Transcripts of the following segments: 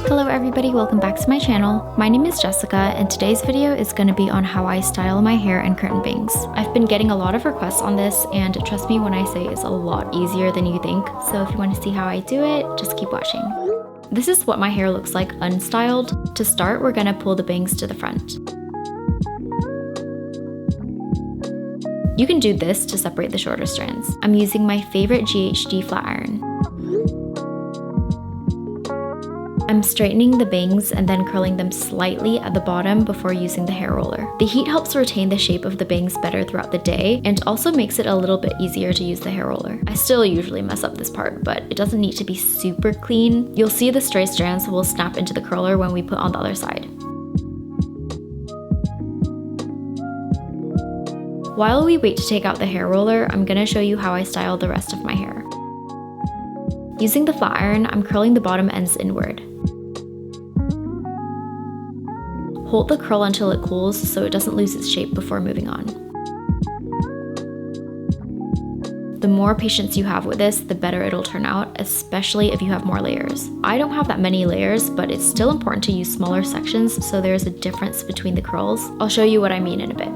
Hello everybody, welcome back to my channel. My name is Jessica and today's video is going to be on how I style my hair and curtain bangs. I've been getting a lot of requests on this and trust me when I say it's a lot easier than you think, so if you want to see how I do it, just keep watching. This is what my hair looks like unstyled. To start, we're going to pull the bangs to the front. You can do this to separate the shorter strands. I'm using my favorite GHD flat iron. I'm straightening the bangs and then curling them slightly at the bottom before using the hair roller. The heat helps retain the shape of the bangs better throughout the day and also makes it a little bit easier to use the hair roller. I still usually mess up this part, but it doesn't need to be super clean. You'll see the stray strands will snap into the curler when we put on the other side. While we wait to take out the hair roller, I'm gonna show you how I style the rest of my hair. Using the flat iron, I'm curling the bottom ends inward. Hold the curl until it cools so it doesn't lose its shape before moving on. The more patience you have with this, the better it'll turn out, especially if you have more layers. I don't have that many layers, but it's still important to use smaller sections so there's a difference between the curls. I'll show you what I mean in a bit.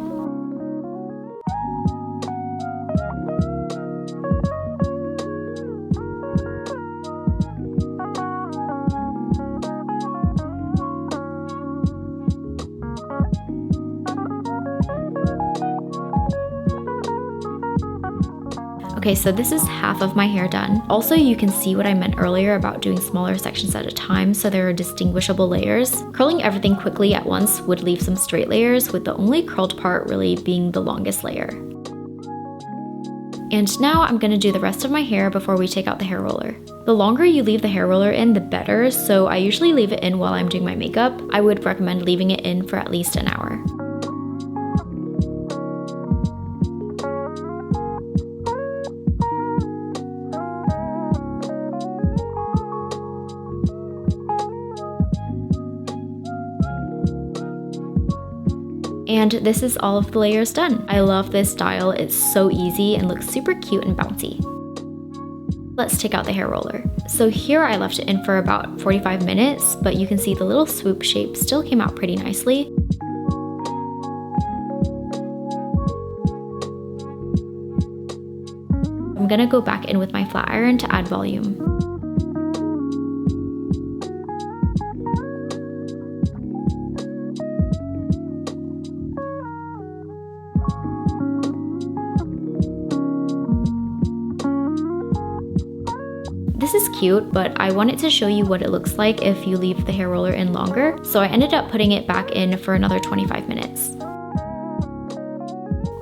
Okay, so this is half of my hair done. Also, you can see what I meant earlier about doing smaller sections at a time so there are distinguishable layers. Curling everything quickly at once would leave some straight layers, with the only curled part really being the longest layer. And now I'm gonna do the rest of my hair before we take out the hair roller. The longer you leave the hair roller in, the better, so I usually leave it in while I'm doing my makeup. I would recommend leaving it in for at least an hour. And this is all of the layers done. I love this style, it's so easy and looks super cute and bouncy. Let's take out the hair roller. So here I left it in for about 45 minutes, but you can see the little swoop shape still came out pretty nicely. I'm gonna go back in with my flat iron to add volume. This is cute, but I wanted to show you what it looks like if you leave the hair roller in longer, so I ended up putting it back in for another 25 minutes.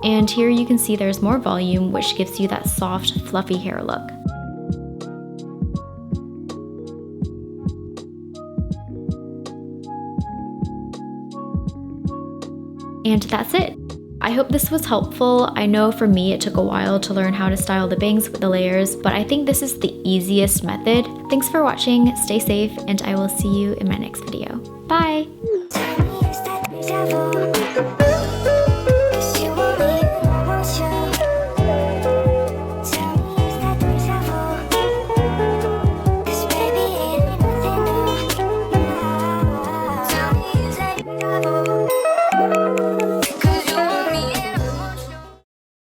And here you can see there's more volume, which gives you that soft, fluffy hair look. And that's it. I hope this was helpful. I know for me it took a while to learn how to style the bangs with the layers, but I think this is the easiest method. Thanks for watching, stay safe, and I will see you in my next video. Bye!